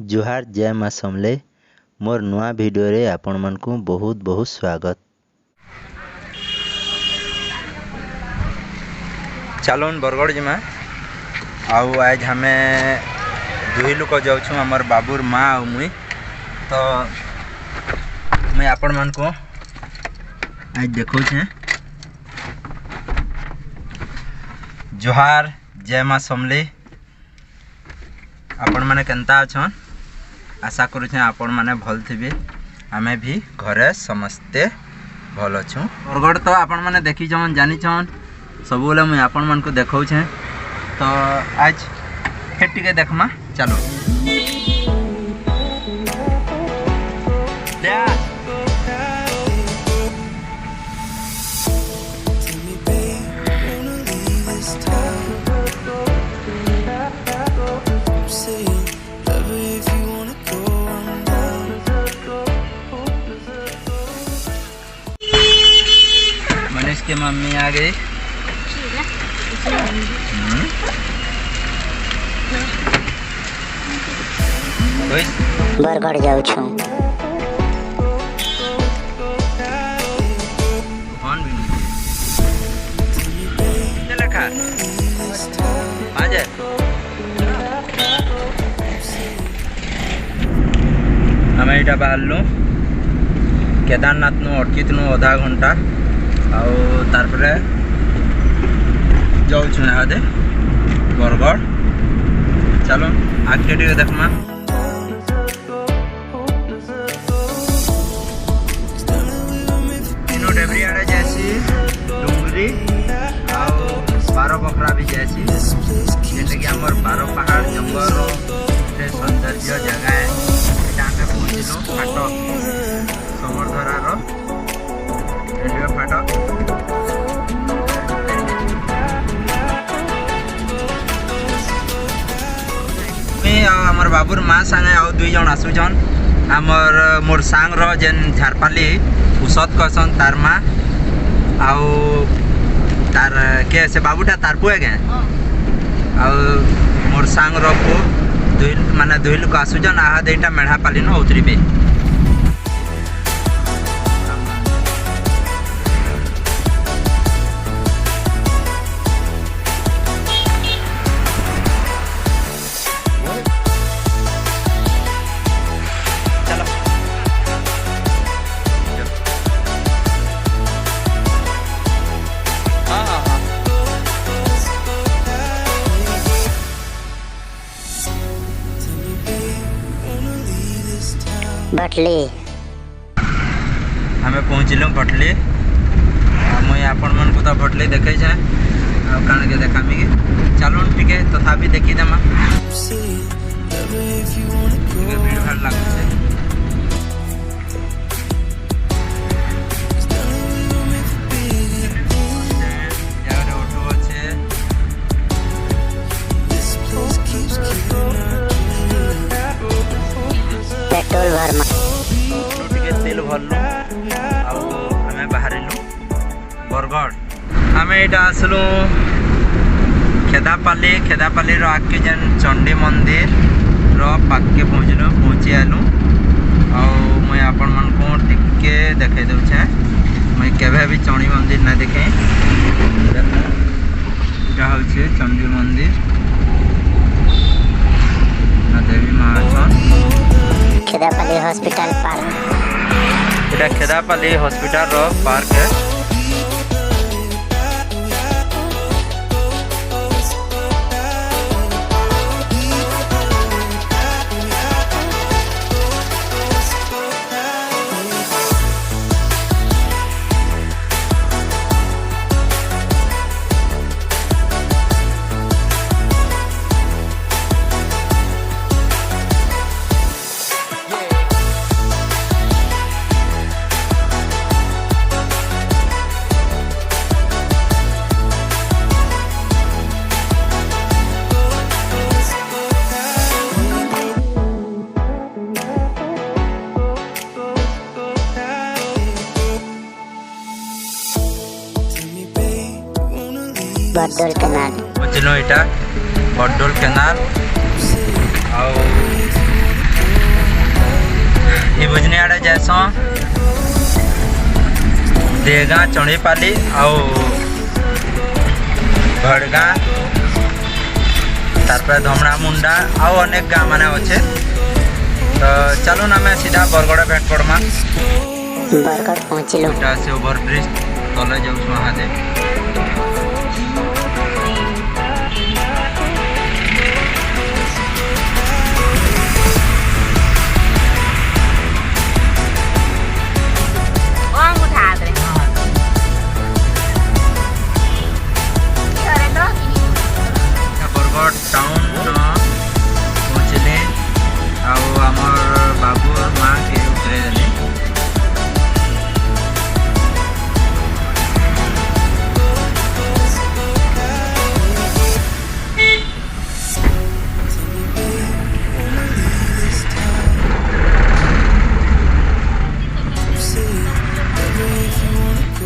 जुहार जय माँ समले मोर नुआ वीडियो रे आपण मानकु बहुत बहुत स्वागत। चलोन बरगढ़ जिमा आउ आज हमें दुई लोक जाऊँ आमर बाबूर माँ आ मुई तो मैं आपण मानकु आज देखो जुहार जय माँ समले आपण माने केनता अछन आशा करूँ आपण माने भल थे आमे भी घरे समस्ते भल अच्छु। बरगढ़ तो आपण माने देखी छन जानी छन सब बेले मुझे आपण मान को देखा तो आज फिर टिके देखमा चलो। मनीष की मम्मी आ गई। बरगढ़ जाऊँ आम यहाँ बाहरलु केदारनाथ नु अटकीलु आधा घंटा आर जाऊँ यहाँ बरगढ़। चलो आगे टे देखमा। डेबरी आड़े जैसी डुंगरी आउ बारो बखरा भी जैसी जैसे कि आमर बारो पहाड़ जंगल सौंदर्य जगह है। पहुँचलु फाटक समरधरार रेलवे फाटक। आमर बाबूर माँ संगे आउ दुई जन आसुचन आमर मोर सांग रो जेन झारपाली उषद कहसन तार माँ आउ तार के से बाबूटा तार पुए के आउ मोर सांग रो पु दुई माने दुई लोक आसुचन आहा देटा मेढ़ा पाली न उतरीबे। भटली हमें पहुँचलु भटली मुई आपण मन को तो भटली देखे काण के देखामी कि चलो टिके तथापि देखी देमा भीड़ भाड़ लगुचे। ऑटो अच्छे पेट्रोल भरमा तेल भरलु आम बाहरलु बरगढ़। आम यहाँ आसलु खेदापाली आगे जेन चंडी मंदिर पाके पहुँची आलु मुई आपण मन को टिके देखे दूचे मुई केभे भी चंडी मंदिर ना देखे यहाँ हूँ चंडी मंदिर देवी माँ अच्छा खेदापाली हॉस्पिटल पार्क। इटा खेदापाली हॉस्पिटल रो पार्क है। बड्डोल केनाल बुझलो इटा बड्डोल केनाल जाएस देगा चढ़ीपाली आउ भड़गा तारपर धमड़ा मुंडा आउ अनेक गाँ माने अच्छे। तो चलो ना मैं सीधा बरगड़ भेट पड़मा। बरगड़ पहुँचलु। से ओवर ब्रिज तले जाऊँ महादे बरगड़ टाउन पहुँचले आमर बाबू और माँ के उतरे देले।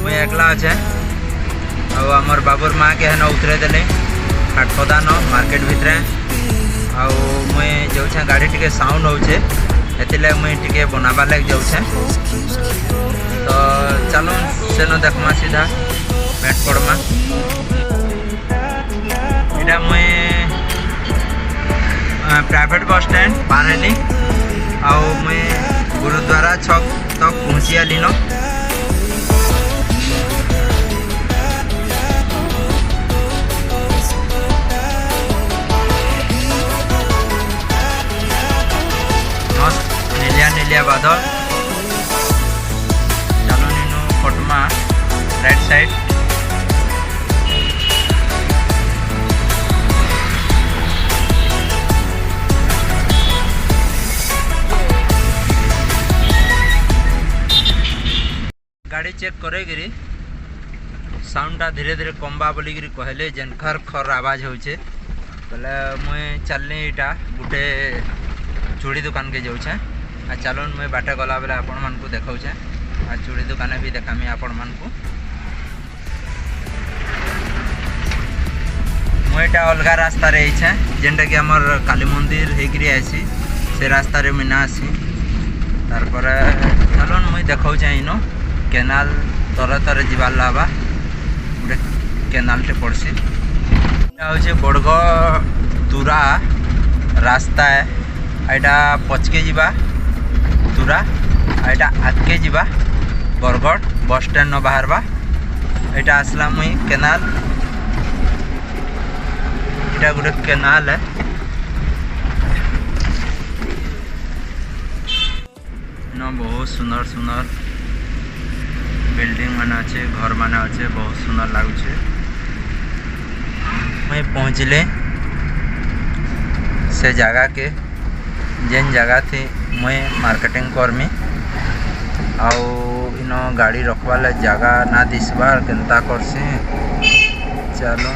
मुई एकला अच्छे आमर बाबूर माँ के हेन उतरे देले हाटपदा न मार्केट भितर मुई जाऊे गाड़ी टिके साउंड होचे एतिले मुई टिके बनाबा लग जाऊे। तो चलो से न देखमा सीधा भेट पड़मा। इटा मुई प्राइवेट बस स्टैंड पार हेली मुई गुरुद्वारा छक तक पहुँची आली न। नीलिया बादल चलो नीनु फोटमा राइट साइड गाड़ी चेक करेगिरी साउंडटा धीरे धीरे कमबा बोलिकी कहले जेन खर खर आवाज होचे बोले मुई चलनी इटा गुटे चूड़ी दुकान के जाऊे। चलो मुझे बाटे गला बेले आपण मान को देखाऊे आ चूड़ी दुकान भी देखामी आपण मान को। मुझे अलग रास्ता रे छे जेनटा कि हमर काली मंदिर हेगिरी आसी से रास्ता रे मिना आसी तार पर चलो मुझे देखाऊे इनो केनाल तरे तरे जीवार लाबा गोटे केनाल टे पड़सी हूँ बड़गड़ तुरा रास्ता है एटा पचके जीवा तुरा एटा आगे जीवा बरगड़ बस स्टैंड न बाहरबा एटा आसला मुई केनाल एटा गोटे केनाल है न बहुत सुंदर सुंदर बिल्डिंग माने अच्छे घर माने अच्छे बहुत सुंदर लगुचे। मुई पहुँचले से जगह के जेन जगह थी मुई मार्केटिंग करमी इनो गाड़ी रखवाले जगह ना दिसबार केनता करसी। चलो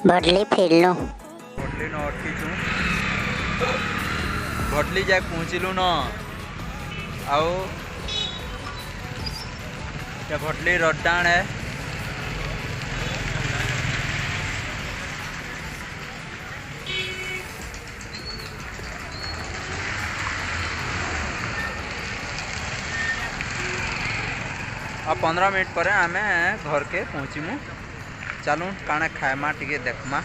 भटली फिरलु भटली न अटकीचु भटली जाए पहुँचलु न आउ भटली रड्डाण है आ 15 मिनट पर आम घर के पहुँचमु। चलू काना खाएमा टिके देखमा।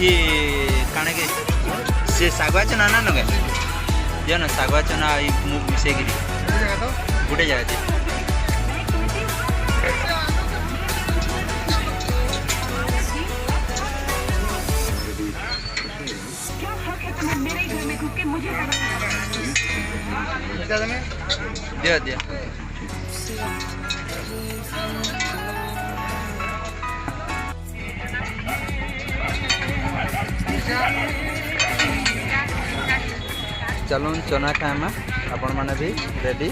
ये काणे के से सागवा चना ना नगे जे ना सागवा चना ई मुग मिसे गिरी गुटे जगह दे दिया दिया चलो चना खाएमा आपण माने भी रेडी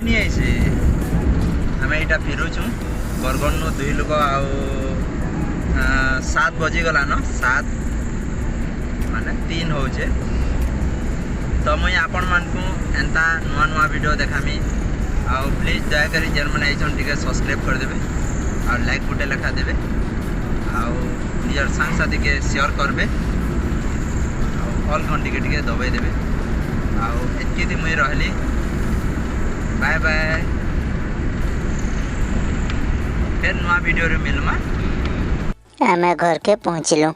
नहीं ऐसे हमें इटा फिरू छु बरगढ़ नु दुई लोक आउ 7 बजी गला न 7 माने 3 होचे तो मुई आपण मानकु एंता नुआ नुआ वीडियो देखामी आउ प्लीज दया करी जेन माने आइछन टिके सब्सक्राइब कर देबे और लाइक गुटे लेखा देबे आउ नियर संग साथी के शेयर करबे ऑल घंटी के टिके दबाई देबे आउ एतकी थी मुई रहली बाय बाय फिर नुआ वीडियो रे मिलमा आमे घर के पहुँचलु।